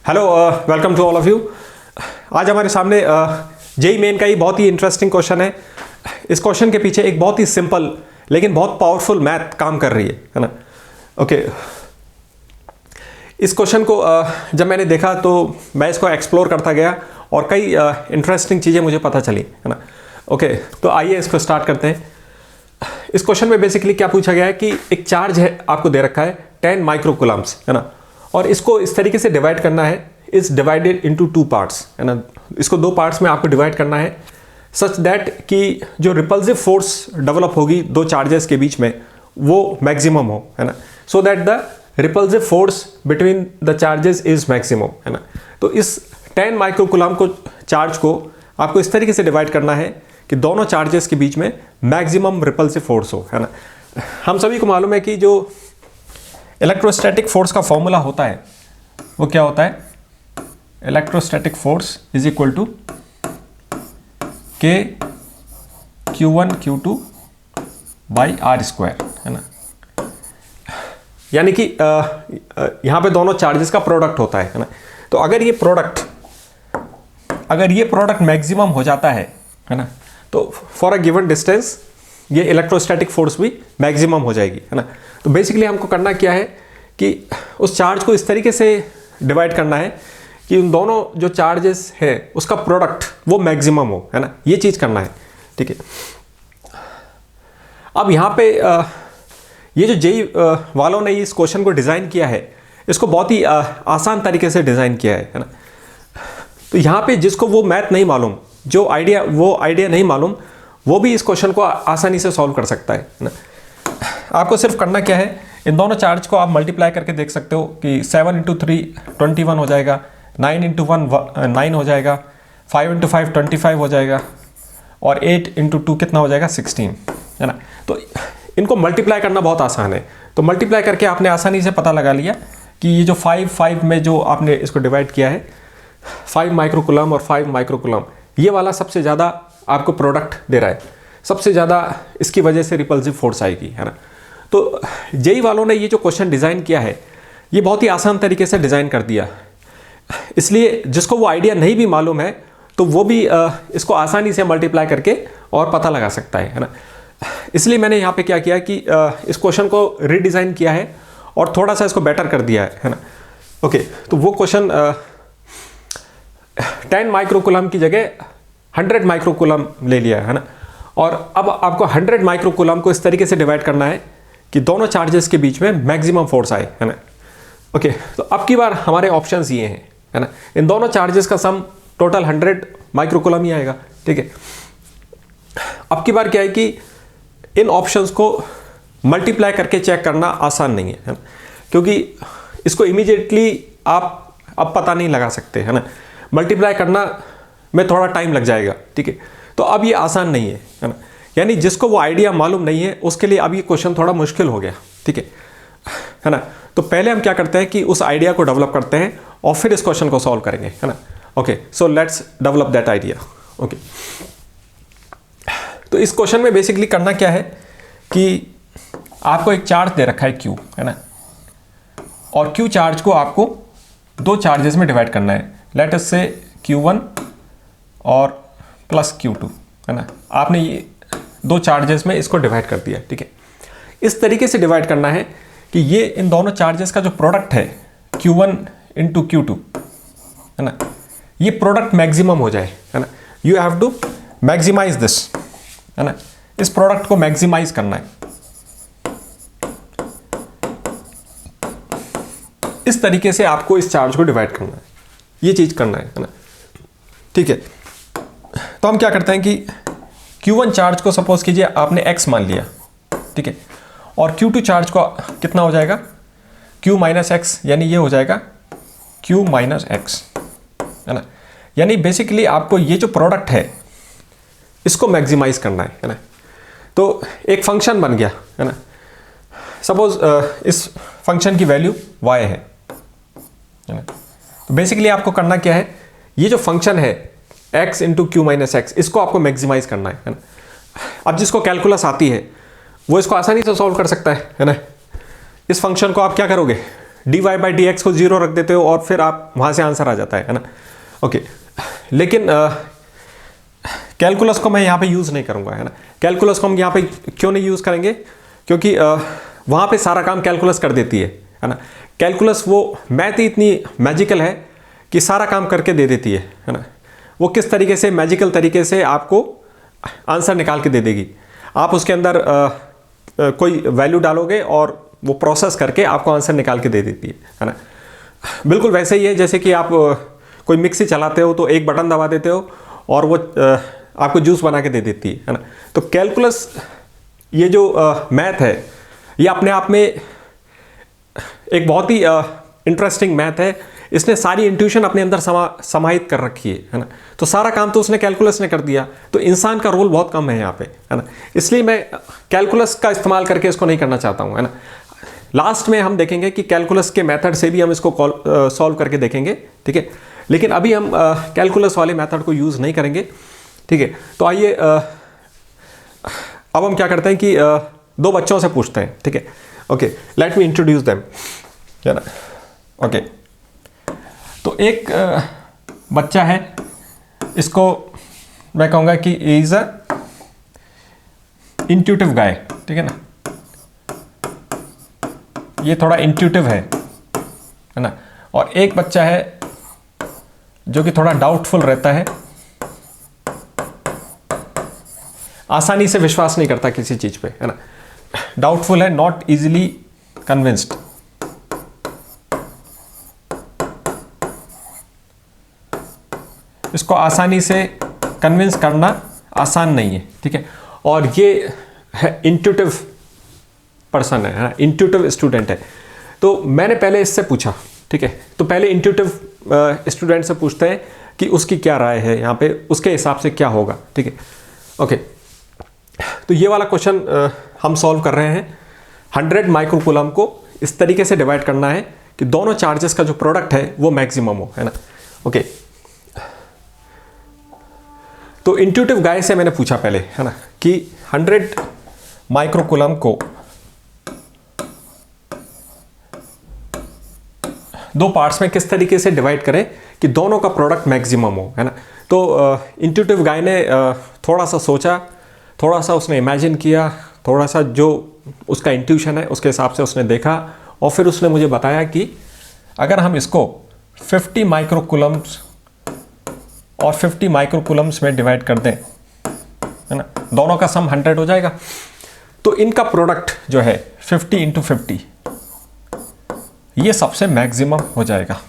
Hello, welcome to all of you. आज हमारे सामने जेईई मेन का ही बहुत ही इंटरेस्टिंग क्वेश्चन है। इस क्वेश्चन के पीछे एक बहुत ही सिंपल लेकिन बहुत पावरफुल मैथ काम कर रही है ना। ओके, इस क्वेश्चन को जब मैंने देखा तो मैं इसको एक्सप्लोर करता गया और कई इंटरेस्टिंग चीज़ें मुझे पता चली, है ना। ओके, तो आइए इसको स्टार्ट करते हैं। इस क्वेश्चन में बेसिकली क्या पूछा गया है कि एक चार्ज है, आपको दे रखा है 10 माइक्रोकूलम्स, है ना, और इसको इस तरीके से डिवाइड करना है, इज डिवाइडेड इनटू 2 पार्ट्स, है ना। इसको 2 पार्ट्स में आपको डिवाइड करना है सच दैट कि जो रिपल्सिव फोर्स डेवलप होगी दो चार्जेस के बीच में वो मैक्सिमम हो, है ना, so that the repulsive force between the charges is maximum, है ना। तो इस 10 माइक्रोकूलम को चार्ज को आपको इस तरीके से डिवाइड करना है कि दोनों चार्जेस के बीच में मैक्सिमम रिपल्सिव फोर्स हो, है ना। हम सभी को मालूम है कि जो इलेक्ट्रोस्टैटिक फोर्स का फॉर्मूला होता है वो क्या होता है, electrostatic force is equal to k Q1 Q2 by are square, है ना। यानी कि यहां पे दोनों चार्जेस का प्रोडक्ट होता है ना। तो अगर ये प्रोडक्ट मैक्सिमम हो जाता है ना, तो फॉर अ गिवन डिस्टेंस ये इलेक्ट्रोस्टैटिक फोर्स भी मैक्सिमम हो जाएगी, है ना। तो बेसिकली हमको करना क्या है कि उस चार्ज को इस तरीके से डिवाइड करना है कि उन दोनों जो चार्जेस है उसका प्रोडक्ट वो मैक्सिमम हो, है ना। ये चीज़ करना है, ठीक है। अब यहाँ पे ये जो जेईई वालों ने इस क्वेश्चन को डिज़ाइन किया है, इसको बहुत ही आसान तरीके से डिज़ाइन किया है ना। तो यहाँ पे जिसको वो मैथ नहीं मालूम, जो आइडिया नहीं मालूम, वो भी इस क्वेश्चन को आसानी से सॉल्व कर सकता है ना। आपको सिर्फ करना क्या है, इन दोनों चार्ज को आप मल्टीप्लाई करके देख सकते हो कि 7 × 3 21 हो जाएगा, 9 × 1 9 हो जाएगा, 5 × 5 25 हो जाएगा, और 8 × 2 कितना हो जाएगा 16, है ना। तो इनको मल्टीप्लाई करना बहुत आसान है। तो मल्टीप्लाई करके आपने आसानी से पता लगा लिया कि ये जो 5 में जो आपने इसको डिवाइड किया है 5 माइक्रोकूलम और 5 माइक्रोकूलम, ये वाला सबसे ज़्यादा आपको प्रोडक्ट दे रहा है, सबसे ज़्यादा इसकी वजह से रिपल्सिव फोर्स आएगी, है ना। तो जेईई वालों ने ये जो क्वेश्चन डिज़ाइन किया है ये बहुत ही आसान तरीके से डिज़ाइन कर दिया, इसलिए जिसको वो आइडिया नहीं भी मालूम है तो वो भी इसको आसानी से मल्टीप्लाई करके और पता लगा सकता है ना। इसलिए मैंने यहाँ पे क्या किया कि इस क्वेश्चन को रीडिज़ाइन किया है और थोड़ा सा इसको बेटर कर दिया है ना। ओके, तो वो क्वेश्चन 10 माइक्रोकूलम की जगह 100 माइक्रोकूलम ले लिया है ना। और अब आपको 100 माइक्रोकूलम को इस तरीके से डिवाइड करना है कि दोनों चार्जेस के बीच में मैक्सिमम फोर्स आए, है ना। ओके, तो अब की बार हमारे ऑप्शंस ये हैं, है ना। इन दोनों चार्जेस का सम टोटल 100 माइक्रोकूलम ही आएगा, ठीक है। अब की बार क्या है कि इन ऑप्शंस को मल्टीप्लाई करके चेक करना आसान नहीं है, ना? क्योंकि इसको इमीडिएटली आप अब पता नहीं लगा सकते, है ना। मल्टीप्लाई करना में थोड़ा टाइम लग जाएगा, ठीक है। तो अब ये आसान नहीं है ना। यानी जिसको वो आइडिया मालूम नहीं है उसके लिए अब ये क्वेश्चन थोड़ा मुश्किल हो गया, ठीक है ना। तो पहले हम क्या करते हैं कि उस आइडिया को डेवलप करते हैं और फिर इस क्वेश्चन को सॉल्व करेंगे, है ना। Okay, so let's develop that idea. Okay, तो इस क्वेश्चन में बेसिकली करना क्या है कि आपको एक चार्ज दे रखा है Q, है ना, और Q चार्ज को आपको दो चार्जेस में डिवाइड करना है। लेट अस से Q1 और प्लस Q2, है ना। आपने ये दो चार्जेस में इसको डिवाइड कर दिया, ठीक है। इस तरीके से डिवाइड करना है कि ये इन दोनों चार्जेस का जो प्रोडक्ट है Q1 × Q2, है ना, ये प्रोडक्ट मैक्सिमम हो जाए, है ना। You have to maximise this, है ना। इस प्रोडक्ट को मैक्सिमाइज करना है। इस तरीके से आपको इस चार्ज को डिवाइड करना है, ये चीज करना है ना, ठीक है। तो हम क्या करते हैं कि Q1 चार्ज को सपोज कीजिए आपने x मान लिया, ठीक है, और Q2 चार्ज को कितना हो जाएगा Q - x, यानी ये हो जाएगा Q - x, है ना। यानी बेसिकली आपको ये जो प्रोडक्ट है इसको मैक्सिमाइज करना है ना। तो एक फंक्शन बन गया, है ना। सपोज इस फंक्शन की वैल्यू y है ना। तो बेसिकली आपको करना क्या है, ये जो फंक्शन है x × Q - x, इसको आपको मैक्सिमाइज करना है ना। अब जिसको कैलकुलस आती है वो इसको आसानी से सॉल्व कर सकता है ना। इस फंक्शन को आप क्या करोगे, dy बाई डी एक्स को 0 रख देते हो और फिर आप वहाँ से आंसर आ जाता है ना। ओके, लेकिन कैलकुलस को मैं यहाँ पे यूज़ नहीं करूँगा, है ना। कैलकुलस को हम यहाँ पे क्यों नहीं यूज़ करेंगे, क्योंकि वहाँ पे सारा काम कैलकुलस कर देती है ना। कैलकुलस वो मैथ ही इतनी मैजिकल है कि सारा काम करके दे देती है ना। वो किस तरीके से मैजिकल तरीके से आपको आंसर निकाल के दे देगी। आप उसके अंदर कोई वैल्यू डालोगे और वो प्रोसेस करके आपको आंसर निकाल के दे देती है ना। बिल्कुल वैसे ही है जैसे कि आप कोई मिक्सी चलाते हो तो एक बटन दबा देते हो और वो आपको जूस बना के दे देती है ना। तो कैलकुलस ये जो मैथ है ये अपने आप में एक बहुत ही इंटरेस्टिंग मैथ है। इसने सारी इंट्यूशन अपने अंदर समाहित कर रखी है ना। तो सारा काम तो उसने कैलकुलस ने कर दिया, तो इंसान का रोल बहुत कम है यहाँ पे, है ना। इसलिए मैं कैलकुलस का इस्तेमाल करके इसको नहीं करना चाहता हूँ, है ना। लास्ट में हम देखेंगे कि कैलकुलस के मेथड से भी हम इसको सॉल्व करके देखेंगे, ठीक है। लेकिन अभी हम कैलकुलस वाले मेथड को यूज़ नहीं करेंगे, ठीक है। तो आइए अब हम क्या करते हैं कि दो बच्चों से पूछते हैं, ठीक है। Okay, let me introduce them, है ना। ओके, तो एक बच्चा है, इसको मैं कहूँगा कि इज अ इंट्यूटिव गाय, ठीक है ना। ये थोड़ा इंट्यूटिव है ना। और एक बच्चा है जो कि थोड़ा डाउटफुल रहता है, आसानी से विश्वास नहीं करता किसी चीज पे, है ना। डाउटफुल है, नॉट इजीली कन्विंस्ड। इसको आसानी से कन्विंस करना आसान नहीं है, ठीक है। और ये है इंट्यूटिव पर्सन है, इंट्यूटिव स्टूडेंट है। तो मैंने पहले इससे पूछा, ठीक है। तो पहले इंट्यूटिव स्टूडेंट से पूछते हैं कि उसकी क्या राय है यहाँ पे, उसके हिसाब से क्या होगा, ठीक है। ओके, तो ये वाला क्वेश्चन हम सॉल्व कर रहे हैं। 100 माइक्रोकूलम को इस तरीके से डिवाइड करना है कि दोनों चार्जेस का जो प्रोडक्ट है वो मैक्सिमम हो, है ना। ओके, तो इंट्यूटिव गाय से मैंने पूछा पहले, है ना, कि 100 माइक्रोकूलम को दो पार्ट्स में किस तरीके से डिवाइड करें कि दोनों का प्रोडक्ट मैक्सिमम हो, है ना। तो इंट्यूटिव गाय ने थोड़ा सा सोचा, थोड़ा सा उसने इमेजिन किया, थोड़ा सा जो उसका इंट्यूशन है उसके हिसाब से उसने देखा और फिर उसने मुझे बताया कि अगर हम इसको 50 माइक्रोकूलम्स और 50 माइक्रोकूलम्स में डिवाइड कर दें, है ना, दोनों का सम 100 हो जाएगा। तो इनका प्रोडक्ट जो है 50 इंटू 50 ये सबसे मैक्सिमम हो जाएगा,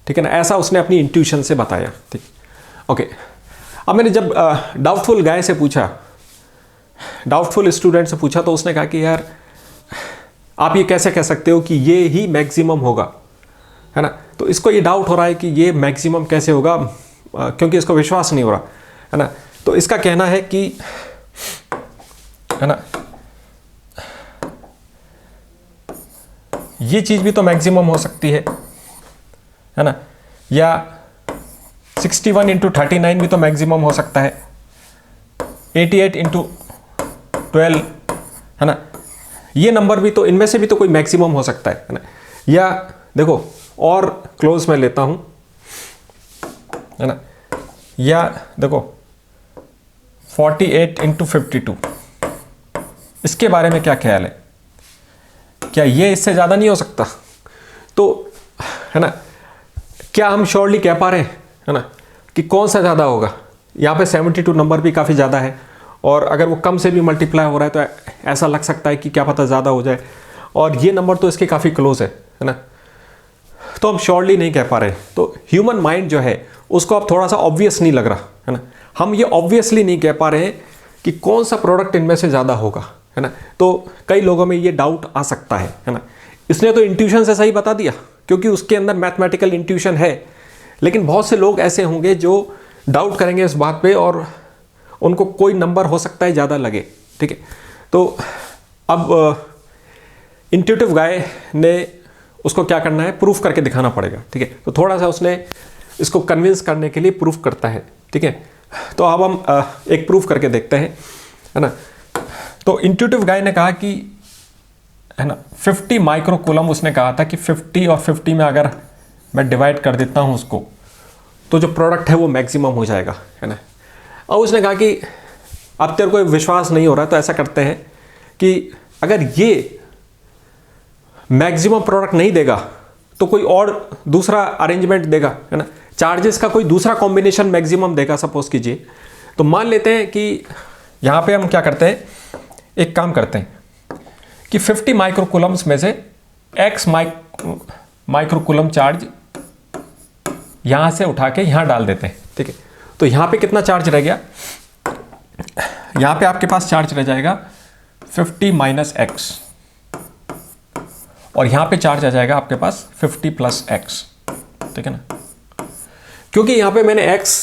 ठीक है ना। ऐसा उसने अपनी इंट्यूशन से बताया, ठीक। ओके, अब मैंने जब डाउटफुल गाय से पूछा, डाउटफुल स्टूडेंट से पूछा, तो उसने कहा कि यार आप ये कैसे कह सकते हो कि ये ही मैक्सिमम होगा, है ना। तो इसको ये डाउट हो रहा है कि ये मैक्सिमम कैसे होगा, क्योंकि इसको विश्वास नहीं हो रहा, है ना। तो इसका कहना है कि, है ना, ये चीज़ भी तो मैक्सिमम हो सकती है ना, या 61 इंटू 39 भी तो मैक्सिमम हो सकता है, 88 इंटू 12, है ना। ये नंबर भी तो, इनमें से भी तो कोई मैक्सिमम हो सकता है ना। या देखो और क्लोज में लेता हूं, है ना, या देखो 48 इंटू 52, इसके बारे में क्या ख्याल है, क्या ये इससे ज़्यादा नहीं हो सकता? तो है ना, क्या हम श्योरली कह पा रहे हैं, है ना, कि कौन सा ज़्यादा होगा? यहाँ पे 72 नंबर भी काफ़ी ज़्यादा है, और अगर वो कम से भी मल्टीप्लाई हो रहा है तो ऐसा लग सकता है कि क्या पता ज़्यादा हो जाए, और ये नंबर तो इसके काफ़ी क्लोज है ना। तो हम श्योरली नहीं कह पा रहे। तो ह्यूमन माइंड जो है उसको अब थोड़ा सा ऑब्वियस नहीं लग रहा, है ना। हम ये ऑब्वियसली नहीं कह पा रहे हैं कि कौन सा प्रोडक्ट इनमें से ज़्यादा होगा, है ना। तो कई लोगों में ये डाउट आ सकता है ना। इसने तो इंट्यूशन से सही बता दिया क्योंकि उसके अंदर मैथमेटिकल इंट्यूशन है, लेकिन बहुत से लोग ऐसे होंगे जो डाउट करेंगे इस बात पे और उनको कोई नंबर हो सकता है ज़्यादा लगे, ठीक है। तो अब इंट्यूटिव गाय ने उसको क्या करना है, प्रूफ करके दिखाना पड़ेगा, ठीक है। तो थोड़ा सा उसने इसको कन्विंस करने के लिए प्रूफ करता है, ठीक है। तो अब हम एक प्रूफ करके देखते हैं, है ना। तो इंट्यूटिव गाय ने कहा कि है ना 50 माइक्रोकूलम उसने कहा था कि 50 और 50 में अगर मैं डिवाइड कर देता हूँ उसको, तो जो प्रोडक्ट है वो मैक्सिमम हो जाएगा, है ना। और उसने कहा कि अब तेरे को विश्वास नहीं हो रहा, तो ऐसा करते हैं कि अगर ये मैक्सिमम प्रोडक्ट नहीं देगा तो कोई और दूसरा अरेंजमेंट देगा, है ना, चार्जेस का कोई दूसरा कॉम्बिनेशन मैक्सिमम देगा, सपोज कीजिए। तो मान लेते हैं कि यहाँ पे हम क्या करते हैं, एक काम करते हैं कि 50 माइक्रोकूलम्स में से x माइक्रोकूलम चार्ज यहाँ से उठा के यहाँ डाल देते हैं, ठीक है। तो यहाँ पे कितना चार्ज रह गया, यहाँ पे आपके पास चार्ज रह जाएगा 50 माइनस एक्स, और यहाँ पे चार्ज आ जाएगा आपके पास 50 प्लस एक्स, ठीक है ना। क्योंकि यहाँ पे मैंने x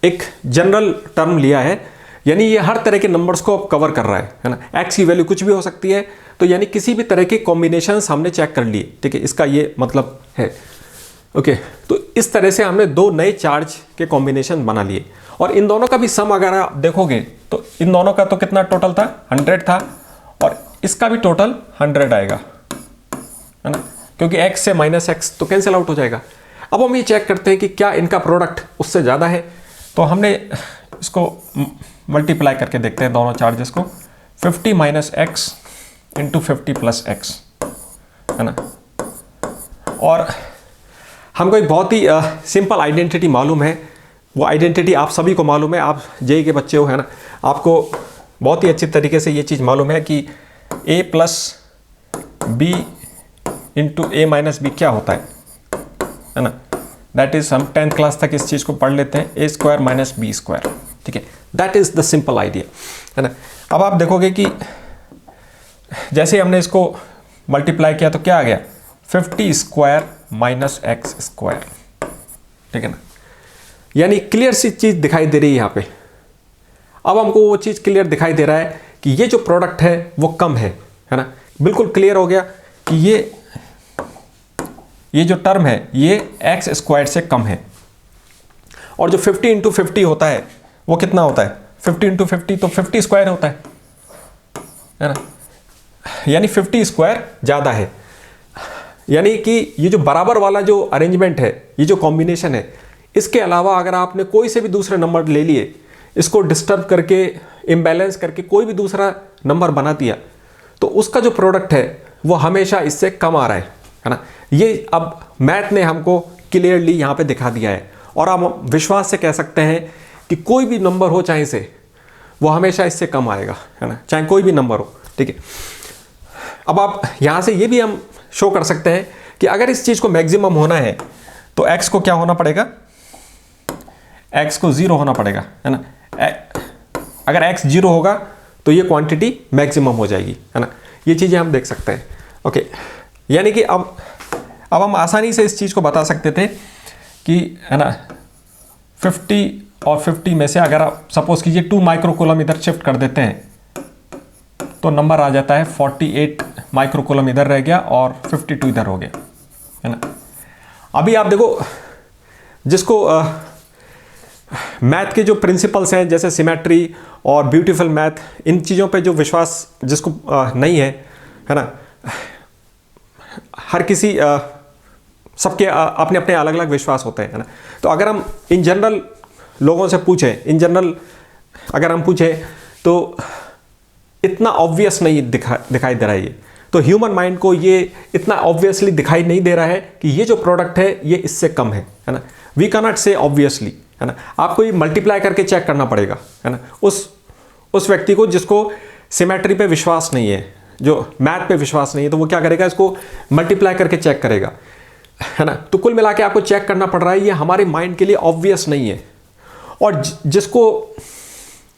एक जनरल टर्म लिया है, यानी ये हर तरह के नंबर्स को कवर कर रहा है ना। x की वैल्यू कुछ भी हो सकती है, तो यानी किसी भी तरह के कॉम्बिनेशंस हमने चेक कर लिए, ठीक है, इसका ये मतलब है। ओके, तो इस तरह से हमने दो नए चार्ज के कॉम्बिनेशन बना लिए, और इन दोनों का भी सम अगर आप देखोगे तो इन दोनों का तो कितना टोटल था, 100 था, और इसका भी टोटल 100 आएगा, है ना, क्योंकि x से माइनस एक्स तो कैंसिल आउट हो जाएगा। अब हम ये चेक करते हैं कि क्या इनका प्रोडक्ट उससे ज़्यादा है, तो हमने इसको मल्टीप्लाई करके देखते हैं दोनों चार्जेस को, 50 minus x into 50 plus x, है ना। और हमको एक बहुत ही सिंपल आइडेंटिटी मालूम है, वो आइडेंटिटी आप सभी को मालूम है, आप जेई के बच्चे हो, है ना, आपको बहुत ही अच्छी तरीके से ये चीज़ मालूम है कि a plus b into a minus b क्या होता है ना। दैट इज हम 10th क्लास तक इस चीज़ को पढ़ लेते हैं, ए स्क्वायर माइनस बी स्क्वायर, ठीक है। That is the simple idea, है ना। अब आप देखोगे कि जैसे हमने इसको मल्टीप्लाई किया तो क्या आ गया, 50 स्क्वायर माइनस एक्स स्क्वायर, ठीक है ना। यानी क्लियर सी चीज़ दिखाई दे रही है यहाँ पे। अब हमको वो चीज़ क्लियर दिखाई दे रहा है कि ये जो प्रोडक्ट है वो कम है ना। बिल्कुल क्लियर हो गया कि ये जो टर्म है ये एक्स स्क्वायर से कम है, और जो 50 इंटू 50 होता है वो कितना होता है, 50 इंटू 50 तो 50 स्क्वायर होता है ना, यानी 50 स्क्वायर ज़्यादा है। यानी कि ये जो बराबर वाला जो अरेंजमेंट है, ये जो कॉम्बिनेशन है, इसके अलावा अगर आपने कोई से भी दूसरे नंबर ले लिए, इसको डिस्टर्ब करके इम्बैलेंस करके कोई भी दूसरा नंबर बना दिया, तो उसका जो प्रोडक्ट है वो हमेशा इससे कम आ रहा है ना। ये अब मैथ ने हमको क्लियरली यहाँ पे दिखा दिया है, और हम विश्वास से कह सकते हैं कि कोई भी नंबर हो चाहे से, वो हमेशा इससे कम आएगा, है ना, चाहे कोई भी नंबर हो, ठीक है। अब आप यहाँ से ये भी हम शो कर सकते हैं कि अगर इस चीज़ को मैक्सिमम होना है तो x को क्या होना पड़ेगा, x को 0 होना पड़ेगा, है ना। अगर x 0 होगा तो ये क्वांटिटी मैक्सिमम हो जाएगी, है ना। ये चीज़ें हम देख सकते हैं। ओके, यानी कि अब हम आसानी से इस चीज़ को बता सकते थे कि, है ना, 50 और 50 में से अगर आप सपोज कीजिए 2 माइक्रोकूलम इधर शिफ्ट कर देते हैं तो नंबर आ जाता है 48 माइक्रोकूलम इधर रह गया और 52 इधर हो गया, है ना। अभी आप देखो, जिसको मैथ के जो प्रिंसिपल्स हैं जैसे सिमेट्री और ब्यूटीफुल मैथ, इन चीज़ों पे जो विश्वास जिसको नहीं है ना, हर किसी सबके अपने अपने अलग अलग विश्वास होते हैं, है ना। तो अगर हम इन जनरल लोगों से पूछें, इन जनरल अगर हम पूछें तो इतना ऑब्वियस नहीं दिखाई दे रहा है ये, तो ह्यूमन माइंड को ये इतना ऑब्वियसली दिखाई नहीं दे रहा है कि ये जो प्रोडक्ट है ये इससे कम है ना। वी कैन नॉट से ऑब्वियसली, है ना। आपको ये मल्टीप्लाई करके चेक करना पड़ेगा, है ना, उस व्यक्ति को जिसको सिमेट्री पे विश्वास नहीं है, जो मैथ पे विश्वास नहीं है, तो वो क्या करेगा, इसको मल्टीप्लाई करके चेक करेगा, है ना। तो कुल मिला के आपको चेक करना पड़ रहा है, ये हमारे माइंड के लिए ऑब्वियस नहीं है। और जिसको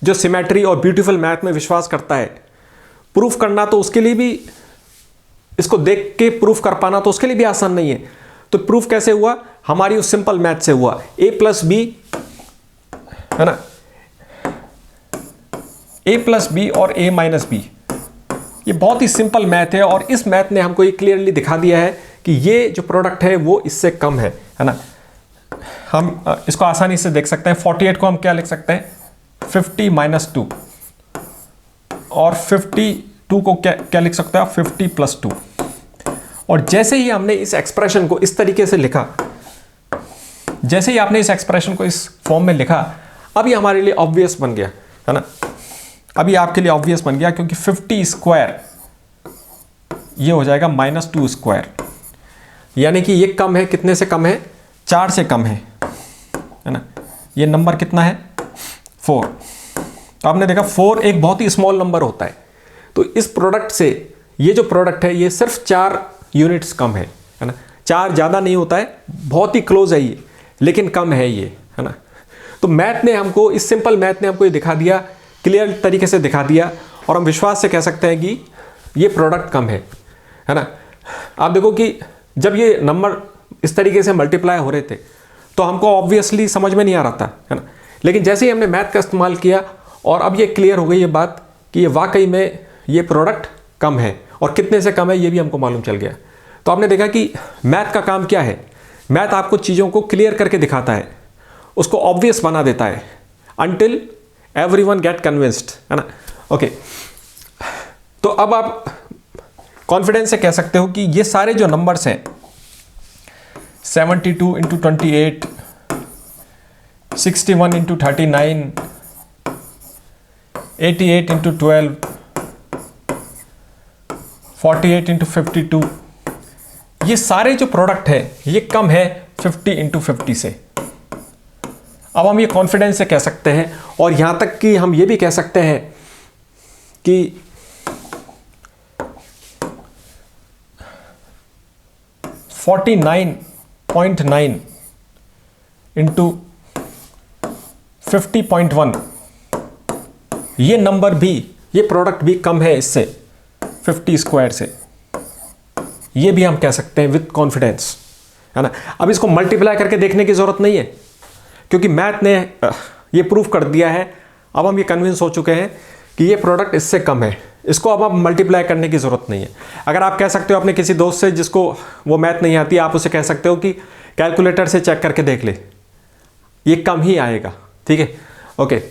जो सिमेट्री और ब्यूटीफुल मैथ में विश्वास करता है, प्रूफ करना तो उसके लिए भी, इसको देख के प्रूफ कर पाना तो उसके लिए भी आसान नहीं है। तो प्रूफ कैसे हुआ, हमारी उस सिंपल मैथ से हुआ, a प्लस बी, है ना, a प्लस बी और a माइनस बी। ये बहुत ही सिंपल मैथ है, और इस मैथ ने हमको ये क्लियरली दिखा दिया है कि ये जो प्रोडक्ट है वो इससे कम है ना। हम इसको आसानी से देख सकते हैं। 48 को हम क्या लिख सकते हैं, 50 माइनस 2, और 52 2 को क्या लिख सकते हो आप, 50 + 2। और जैसे ही हमने इस एक्सप्रेशन को इस तरीके से लिखा, जैसे ही आपने इस एक्सप्रेशन को इस फॉर्म में लिखा, अभी हमारे लिए ऑब्वियस बन गया है ना, अभी आपके लिए ऑब्वियस बन गया, क्योंकि 50² ये हो जाएगा -2², यानी कि ये कम है, कितने से कम है, 4 से कम है ना। ये नंबर कितना है, 4। तो आपने देखा 4 एक बहुत ही स्मॉल नंबर होता है। तो इस प्रोडक्ट से ये जो प्रोडक्ट है ये सिर्फ 4 यूनिट्स कम है ना। 4 ज़्यादा नहीं होता है, बहुत ही क्लोज है ये, लेकिन कम है ये, है ना। तो मैथ ने हमको, इस सिंपल मैथ ने हमको ये दिखा दिया, क्लियर तरीके से दिखा दिया, और हम विश्वास से कह सकते हैं कि ये प्रोडक्ट कम है ना। आप देखो कि जब ये नंबर इस तरीके से मल्टीप्लाई हो रहे थे तो हमको ऑब्वियसली समझ में नहीं आ रहा था, है ना। लेकिन जैसे ही हमने मैथ का इस्तेमाल किया और अब ये क्लियर हो गई ये बात कि ये वाकई में ये प्रोडक्ट कम है, और कितने से कम है ये भी हमको मालूम चल गया। तो आपने देखा कि मैथ का काम क्या है, मैथ आपको चीज़ों को क्लियर करके दिखाता है, उसको ऑब्वियस बना देता है, until everyone get convinced, है ना। ओके, तो अब आप कॉन्फिडेंस से कह सकते हो कि ये सारे जो नंबर्स हैं 72 × 28, 61 × 39, 88 × 12, 48 × 52, ये सारे जो प्रोडक्ट है ये कम है 50 × 50 से। अब हम ये कॉन्फिडेंस से कह सकते हैं, और यहां तक कि हम ये भी कह सकते हैं कि 49.9 × 50.1, ये नंबर भी, ये प्रोडक्ट भी कम है इससे, 50² से। ये भी हम कह सकते हैं विथ कॉन्फिडेंस, है ना। अब इसको मल्टीप्लाई करके देखने की जरूरत नहीं है, क्योंकि मैथ ने ये प्रूफ कर दिया है। अब हम ये कन्विंस हो चुके हैं कि ये प्रोडक्ट इससे कम है, इसको अब आप मल्टीप्लाई करने की ज़रूरत नहीं है। अगर आप कह सकते हो अपने किसी दोस्त से जिसको वो मैथ नहीं आती, आप उसे कह सकते हो कि कैलकुलेटर से चेक करके देख ले, ये कम ही आएगा, ठीक है। Okay,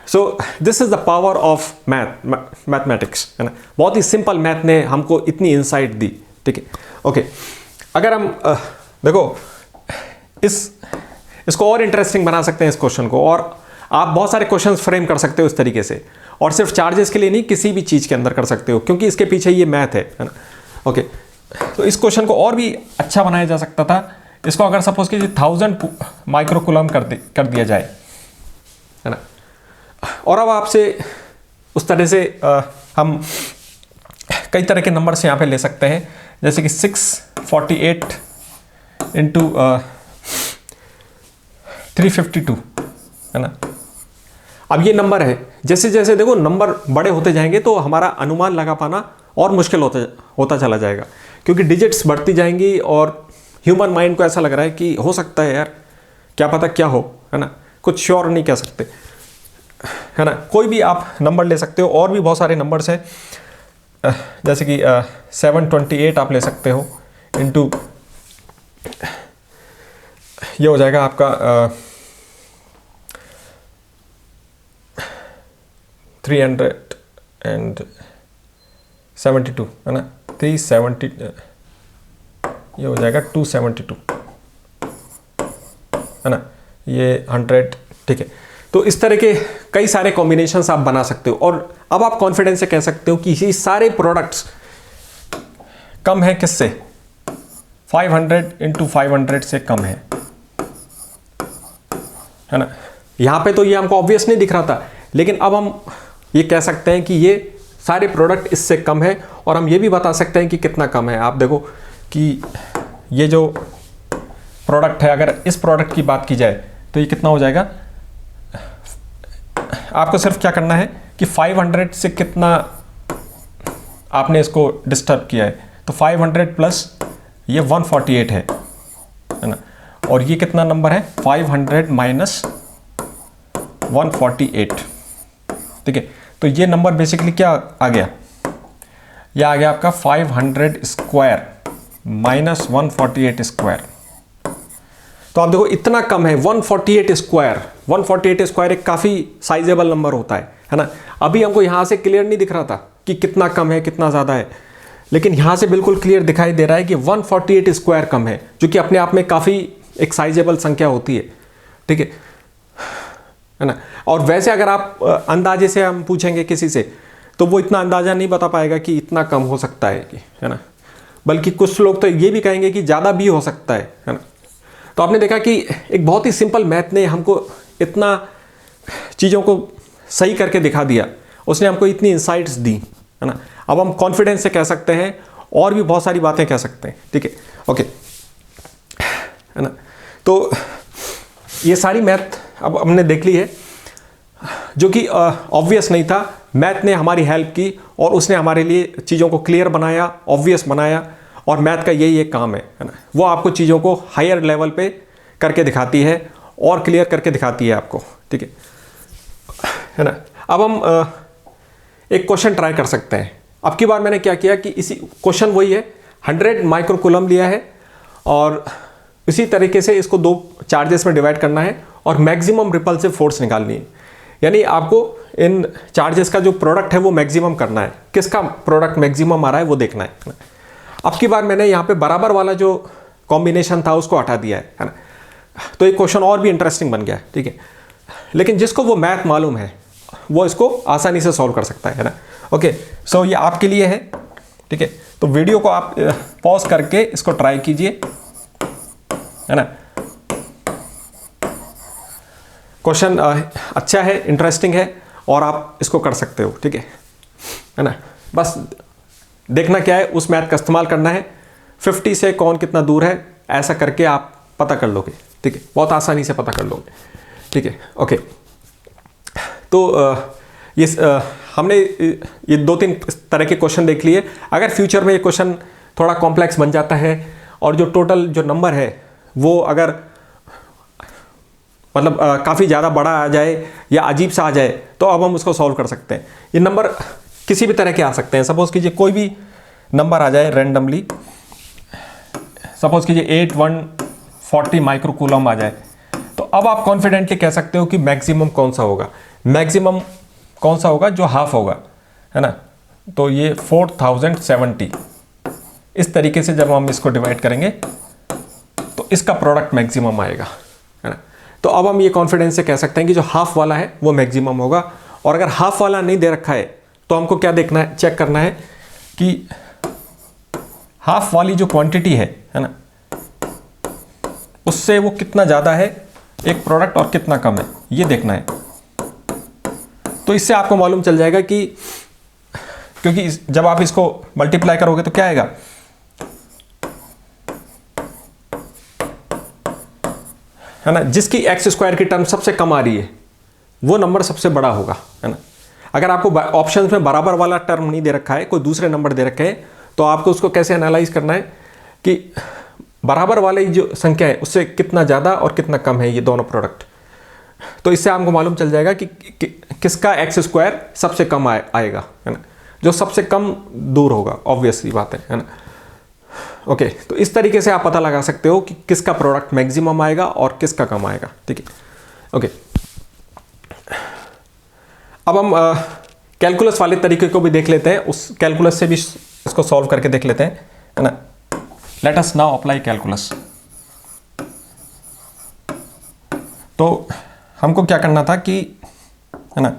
so this is the power of mathematics, है ना। बहुत ही सिंपल मैथ ने हमको इतनी इंसाइट दी, ठीक है। ओके, अगर हम देखो इसको और इंटरेस्टिंग बना सकते हैं इस क्वेश्चन को, और आप बहुत सारे क्वेश्चंस फ्रेम कर सकते हो इस तरीके से, और सिर्फ चार्जेस के लिए नहीं, किसी भी चीज़ के अंदर कर सकते हो, क्योंकि इसके पीछे ये मैथ है ना। ओके, तो इस क्वेश्चन को और भी अच्छा बनाया जा सकता था। इसको अगर सपोज कीजिए 1000 माइक्रोकूलम कर दिया जाए, है ना, और अब आपसे उस तरह से हम कई तरह के नंबर से यहाँ पे ले सकते हैं, जैसे कि 648 × 352, है ना। अब ये नंबर है, जैसे जैसे देखो नंबर बड़े होते जाएंगे तो हमारा अनुमान लगा पाना और मुश्किल होता चला जाएगा, क्योंकि डिजिट्स बढ़ती जाएंगी, और ह्यूमन माइंड को ऐसा लग रहा है कि हो सकता है यार, क्या पता क्या हो, है ना, कुछ श्योर नहीं कह सकते, है ना। कोई भी आप नंबर ले सकते हो, और भी बहुत सारे नंबर्स हैं, जैसे कि 728 आप ले सकते हो, इंटू ये हो जाएगा आपका 372, है ना, 370, ये हो जाएगा 272, है ना, ये 100, ठीक है। तो इस तरह के कई सारे कॉम्बिनेशंस आप बना सकते हो, और अब आप कॉन्फिडेंस से कह सकते हो कि ये सारे प्रोडक्ट्स कम है किससे, 500 × 500 से कम है ना। यहाँ पे तो ये हमको ऑब्वियस नहीं दिख रहा था, लेकिन अब हम ये कह सकते हैं कि ये सारे प्रोडक्ट इससे कम है, और हम ये भी बता सकते हैं कि कितना कम है। आप देखो कि ये जो प्रोडक्ट है, अगर इस प्रोडक्ट की बात की जाए तो ये कितना हो जाएगा, आपको सिर्फ क्या करना है कि 500 से कितना आपने इसको डिस्टर्ब किया है, तो 500 प्लस ये 148 है ना, और ये कितना नंबर है, 500 माइनस 148, ठीक है। तो ये नंबर बेसिकली क्या आ गया, ये आ गया आपका 500² माइनस 148²। तो आप देखो इतना कम है, 148²। 148² एक काफ़ी साइजेबल नंबर होता है ना। अभी हमको यहाँ से क्लियर नहीं दिख रहा था कि कितना कम है कितना ज़्यादा है, लेकिन यहाँ से बिल्कुल क्लियर दिखाई दे रहा है कि 148 स्क्वायर कम है, जो कि अपने आप में काफ़ी एक साइजेबल संख्या होती है, ठीक है ना। और वैसे अगर आप अंदाजे से हम पूछेंगे किसी से तो वो इतना अंदाज़ा नहीं बता पाएगा कि इतना कम हो सकता है ना, बल्कि कुछ लोग तो ये भी कहेंगे कि ज़्यादा भी हो सकता है ना। तो आपने देखा कि एक बहुत ही सिंपल मैथ ने हमको इतना चीज़ों को सही करके दिखा दिया, उसने हमको इतनी इंसाइट्स दी, है ना। अब हम कॉन्फिडेंस से कह सकते हैं और भी बहुत सारी बातें कह सकते हैं, ठीक है, ओके, है ना। तो ये सारी मैथ अब हमने देख ली है, जो कि ऑब्वियस नहीं था, मैथ ने हमारी हेल्प की और उसने हमारे लिए चीज़ों को क्लियर बनाया, ऑब्वियस बनाया, और मैथ का यही एक काम है ना, वो आपको चीज़ों को हायर लेवल पे करके दिखाती है और क्लियर करके दिखाती है आपको, ठीक है ना। अब हम एक क्वेश्चन ट्राई कर सकते हैं। अब की बार मैंने क्या किया कि इसी क्वेश्चन वही है, 100 माइक्रोकूलम लिया है और इसी तरीके से इसको 2 चार्जेस में डिवाइड करना है और मैक्सिमम रिपल्सिव फोर्स निकालनी है, यानी आपको इन चार्जेस का जो प्रोडक्ट है वो मैक्सिमम करना है, किसका प्रोडक्ट मैक्सिमम आ रहा है वो देखना है। अब की बार मैंने यहाँ पे बराबर वाला जो कॉम्बिनेशन था उसको हटा दिया है ना, तो एक क्वेश्चन और भी इंटरेस्टिंग बन गया, ठीक है। लेकिन जिसको वो मैथ मालूम है वो इसको आसानी से सॉल्व कर सकता है ना, ओके। सो ये आपके लिए है, ठीक है। तो वीडियो को आप पॉज करके इसको ट्राई कीजिए, है ना। क्वेश्चन अच्छा है, इंटरेस्टिंग है और आप इसको कर सकते हो, ठीक है ना। बस देखना क्या है, उस मैथ का इस्तेमाल करना है, 50 से कौन कितना दूर है ऐसा करके आप पता कर लोगे, ठीक है, बहुत आसानी से पता कर लोगे, ठीक है, ओके। तो ये हमने ये 2-3 तरह के क्वेश्चन देख लिए। अगर फ्यूचर में ये क्वेश्चन थोड़ा कॉम्प्लेक्स बन जाता है और जो टोटल जो नंबर है वो अगर मतलब काफ़ी ज़्यादा बड़ा आ जाए या अजीब सा आ जाए तो अब हम उसको सॉल्व कर सकते हैं। ये नंबर किसी भी तरह के आ सकते हैं, सपोज़ कीजिए कोई भी नंबर आ जाए रैंडमली, सपोज़ कीजिए 8140 माइक्रोकूलम आ जाए, तो अब आप कॉन्फिडेंटली कह सकते हो कि मैक्सिमम कौन सा होगा, मैक्सिमम कौन सा होगा जो हाफ होगा, है ना। तो ये 4070, इस तरीके से जब हम इसको डिवाइड करेंगे तो इसका प्रोडक्ट मैक्सिमम आएगा, है ना। तो अब हम ये कॉन्फिडेंस से कह सकते हैं कि जो हाफ वाला है वो मैक्सिमम होगा, और अगर हाफ वाला नहीं दे रखा है तो हमको क्या देखना है, चेक करना है कि हाफ वाली जो क्वांटिटी है ना, उससे वो कितना ज़्यादा है एक प्रोडक्ट और कितना कम है, ये देखना है। तो इससे आपको मालूम चल जाएगा कि, क्योंकि जब आप इसको मल्टीप्लाई करोगे तो क्या आएगा, है ना, जिसकी एक्स स्क्वायर की टर्म सबसे कम आ रही है वो नंबर सबसे बड़ा होगा, है ना। अगर आपको ऑप्शंस में बराबर वाला टर्म नहीं दे रखा है, कोई दूसरे नंबर दे रखे हैं, तो आपको उसको कैसे एनालाइज करना है कि बराबर वाली जो संख्या है उससे कितना ज़्यादा और कितना कम है ये दोनों प्रोडक्ट। तो इससे आपको मालूम चल जाएगा कि किसका एक्स स्क्वायर सबसे कम आएगा, है ना, जो सबसे कम दूर होगा, ऑब्वियसली बात है ना। ओके, तो इस तरीके से आप पता लगा सकते हो कि किसका प्रोडक्ट मैक्सिमम आएगा और किसका कम आएगा, ठीक है, ओके। अब हम कैलकुलस वाले तरीके को भी देख लेते हैं, उस कैलकुलस से भी इसको सॉल्व करके देख लेते हैं, है ना। Let us now apply calculus. तो हमको क्या करना था कि, है ना,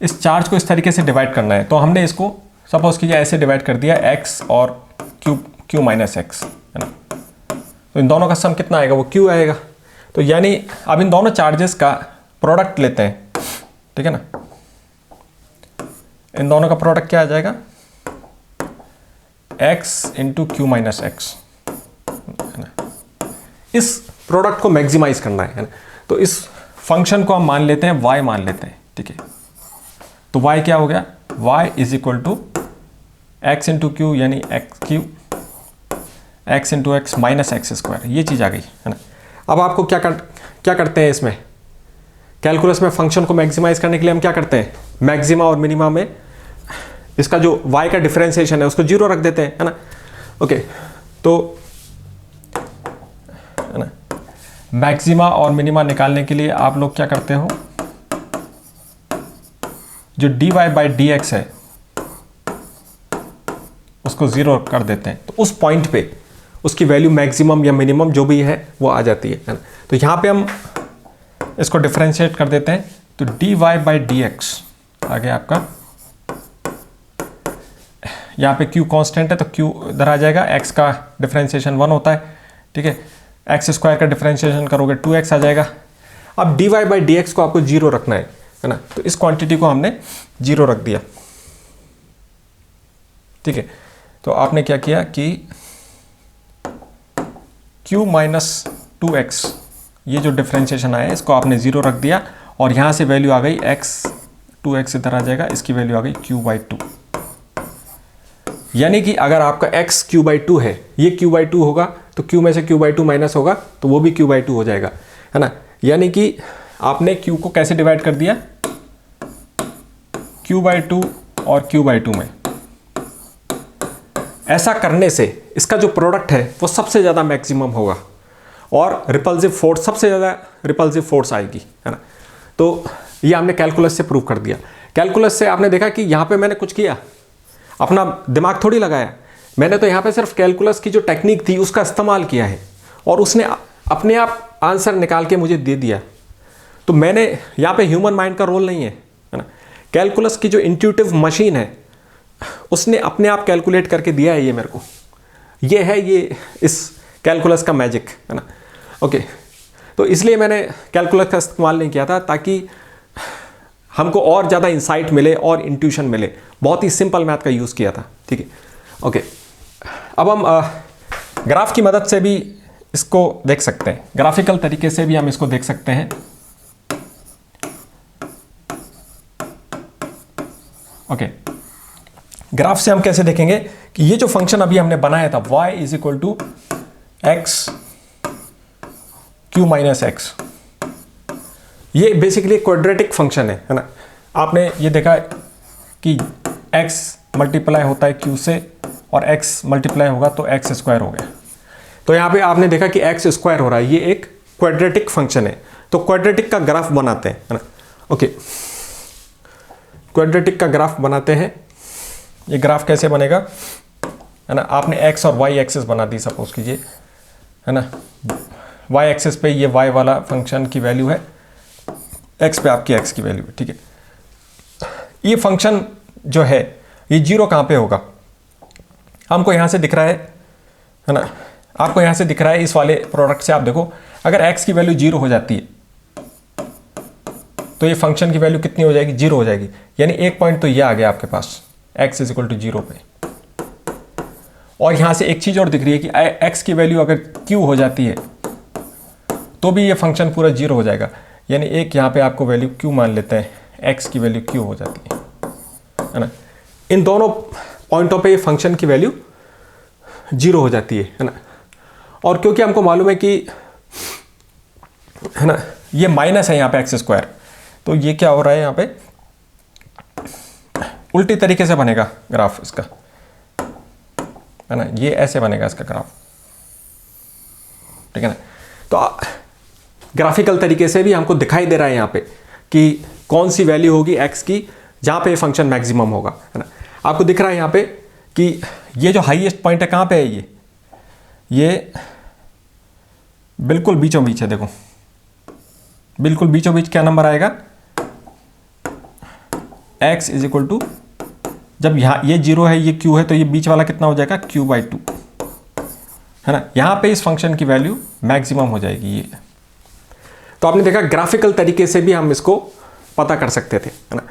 इस चार्ज को इस तरीके से डिवाइड करना है। तो हमने इसको सपोज कीजिए ऐसे डिवाइड कर दिया, x और q माइनस x, है ना। तो इन दोनों का सम कितना आएगा, वो q आएगा। तो यानी अब इन दोनों चार्जेस का प्रोडक्ट लेते हैं, ठीक है ना। इन दोनों का प्रोडक्ट क्या आ जाएगा, x into Q minus x, है ना। इस प्रोडक्ट को मैक्सिमाइज करना है ना। तो इस फंक्शन को हम मान लेते हैं y मान लेते हैं, ठीक है। तो y क्या हो गया, y is equal to x into q यानी x into x minus x square, ये चीज़ आ गई, है ना। अब आपको क्या करते हैं इसमें कैलकुलस में, फंक्शन को मैक्सिमाइज करने के लिए हम क्या करते हैं, मैक्सिमा और मिनिमा में इसका जो y का डिफरेंशिएशन है उसको 0 रख देते हैं, है ना। ओके, तो है ना, मैक्सिमा और मिनिमा निकालने के लिए आप लोग क्या करते हो, जो dy बाई डी एक्स है इसको 0 कर देते हैं तो उस पॉइंट पे उसकी वैल्यू मैक्सिमम या मिनिमम जो भी है वो आ जाती है ना। तो यहाँ पे हम इसको डिफरेंशिएट कर देते हैं तो dy/dx आ गया आपका, यहाँ पे q कांस्टेंट है तो q इधर आ जाएगा, x का डिफरेंशिएशन 1 होता है, ठीक है, x² का डिफरेंशिएशन करोगे 2x आ जाएगा। अब dy/dx को आपको 0 रखना है ना, तो इस क्वांटिटी को हमने 0 रख दिया, ठीक है। तो आपने क्या किया कि q - 2x ये जो डिफरेंशिएशन आया इसको आपने 0 रख दिया और यहाँ से वैल्यू आ गई x, 2x इधर आ जाएगा, इसकी वैल्यू आ गई q/2। यानी कि अगर आपका x q/2 है, ये q/2 होगा तो q में से q/2 माइनस होगा तो वो भी q/2 हो जाएगा, है ना। यानी कि आपने q को कैसे डिवाइड कर दिया, q/2 और q/2 में। ऐसा करने से इसका जो प्रोडक्ट है वो सबसे ज़्यादा मैक्सिमम होगा और रिपल्सिव फोर्स, सबसे ज़्यादा रिपल्सिव फोर्स आएगी, है ना। तो ये हमने कैलकुलस से प्रूव कर दिया। कैलकुलस से आपने देखा कि यहाँ पे मैंने कुछ किया, अपना दिमाग थोड़ी लगाया, मैंने तो यहाँ पे सिर्फ कैलकुलस की जो टेक्निक थी उसका इस्तेमाल किया है और उसने अपने आप आंसर निकाल के मुझे दे दिया। तो मैंने यहाँ पे ह्यूमन माइंड का रोल नहीं है ना। कैलकुलस की जो इंट्यूटिव मशीन है उसने अपने आप कैलकुलेट करके दिया है ये मेरे को, ये है ये इस कैलकुलस का मैजिक, है ना। ओके, तो इसलिए मैंने कैलकुलस का इस्तेमाल नहीं किया था ताकि हमको और ज़्यादा इंसाइट मिले और इंट्यूशन मिले, बहुत ही सिंपल मैथ का यूज़ किया था, ठीक है। ओके, अब हम ग्राफ की मदद से भी इसको देख सकते हैं, ग्राफिकल तरीके से भी हम इसको देख सकते हैं। ओके, ग्राफ से हम कैसे देखेंगे कि ये जो फंक्शन अभी हमने बनाया था y = x q - x, ये बेसिकली क्वाड्रेटिक फंक्शन है ना। आपने ये देखा कि x मल्टीप्लाई होता है q से और x मल्टीप्लाई होगा तो x² हो गया। तो यहाँ पे आपने देखा कि x² हो रहा है, ये एक क्वाड्रेटिक फंक्शन है। तो क्वाड्रेटिक का ग्राफ बनाते हैं, है ना। ओके, क्वाड्रेटिक का ग्राफ बनाते हैं। ये ग्राफ कैसे बनेगा, है ना। आपने x और y एक्सिस बना दी सपोज कीजिए, है ना। y एक्सिस पे ये y वाला फंक्शन की वैल्यू है, x पे आपकी x की वैल्यू है, ठीक है। ये फंक्शन जो है ये 0 कहाँ पे होगा, हमको यहाँ से दिख रहा है ना। आपको यहाँ से दिख रहा है, इस वाले प्रोडक्ट से आप देखो, अगर x की वैल्यू 0 हो जाती है तो ये फंक्शन की वैल्यू कितनी हो जाएगी, 0 हो जाएगी। यानी एक पॉइंट तो ये आ गया आपके पास x = 0 पे। और यहाँ से एक चीज़ और दिख रही है कि x की वैल्यू अगर q हो जाती है तो भी ये फंक्शन पूरा 0 हो जाएगा। यानी एक यहाँ पे आपको वैल्यू q मान लेते हैं, x की वैल्यू q हो जाती है ना। इन दोनों पॉइंटों पे ये फंक्शन की वैल्यू 0 हो जाती है ना। और क्योंकि हमको मालूम है कि, है ना, ये माइनस है यहाँ पे x², तो ये क्या हो रहा है यहाँ पे, उल्टी तरीके से बनेगा ग्राफ इसका, है ना। ये ऐसे बनेगा इसका ग्राफ, ठीक है ना। तो ग्राफिकल तरीके से भी हमको दिखाई दे रहा है यहाँ पे कि कौन सी वैल्यू होगी x की जहाँ पे फंक्शन मैक्सिमम होगा, है ना। आपको दिख रहा है यहाँ पे कि ये जो हाईएस्ट पॉइंट है कहाँ पे है, ये बिल्कुल बीचों बीच है। देखो बिल्कुल बीचों बीच क्या नंबर आएगा, x = जब यहाँ ये 0 है, ये q है, तो ये बीच वाला कितना हो जाएगा, q/2, है ना। यहाँ पे इस फंक्शन की वैल्यू मैक्सिमम हो जाएगी ये। तो आपने देखा ग्राफिकल तरीके से भी हम इसको पता कर सकते थे, है ना।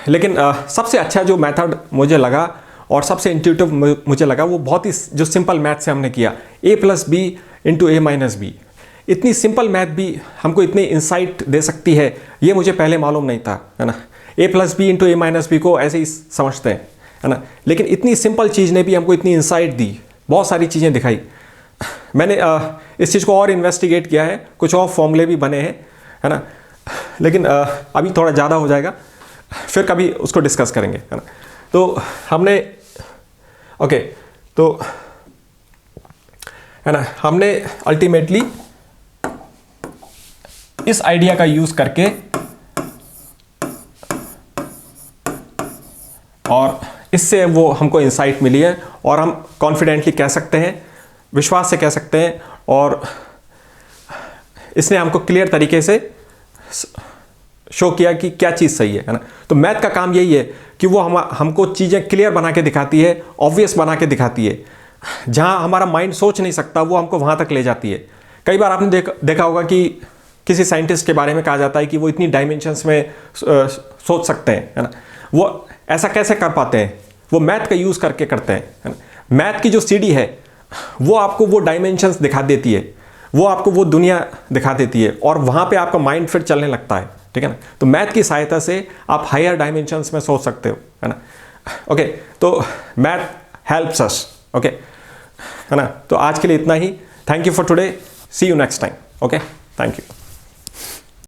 लेकिन सबसे अच्छा जो मेथड मुझे लगा और सबसे इंट्यूटिव मुझे लगा वो बहुत ही जो सिंपल मैथ से हमने किया, a + b × a - b। इतनी सिंपल मैथ भी हमको इतनी इंसाइट दे सकती है, ये मुझे पहले मालूम नहीं था, है ना। a + b × a - b को ऐसे ही समझते हैं, है ना। लेकिन इतनी सिंपल चीज़ ने भी हमको इतनी इंसाइट दी, बहुत सारी चीज़ें दिखाई। मैंने इस चीज़ को और इन्वेस्टिगेट किया है, कुछ और फॉर्मूले भी बने हैं, है ना। लेकिन अभी थोड़ा ज़्यादा हो जाएगा, फिर कभी उसको डिस्कस करेंगे, है ना। तो हमने ओके, तो है ना, हमने अल्टीमेटली इस आइडिया का यूज़ करके और इससे वो हमको इंसाइट मिली है और हम कॉन्फिडेंटली कह सकते हैं, विश्वास से कह सकते हैं, और इसने हमको क्लियर तरीके से शो किया कि क्या चीज़ सही है ना। तो मैथ का काम यही है कि वो हमको चीज़ें क्लियर बना के दिखाती है, ऑब्वियस बना के दिखाती है। जहाँ हमारा माइंड सोच नहीं सकता वो हमको वहाँ तक ले जाती है। कई बार आपने देखा होगा कि किसी साइंटिस्ट के बारे में कहा जाता है कि वो इतनी डायमेंशंस में सोच सकते हैं, है ना। वो ऐसा कैसे कर पाते हैं? वो मैथ का यूज़ करके करते हैं, है ना। मैथ की जो सीढ़ी है वो आपको वो डायमेंशंस दिखा देती है, वो आपको वो दुनिया दिखा देती है, और वहाँ पे आपका माइंड फिर चलने लगता है, ठीक है ना। तो मैथ की सहायता से आप हायर डायमेंशंस में सोच सकते हो, है ना। ओके, तो मैथ हेल्प्स अस, ओके, है ना। तो आज के लिए इतना ही। Thank you for today, see you next time, okay, thank you.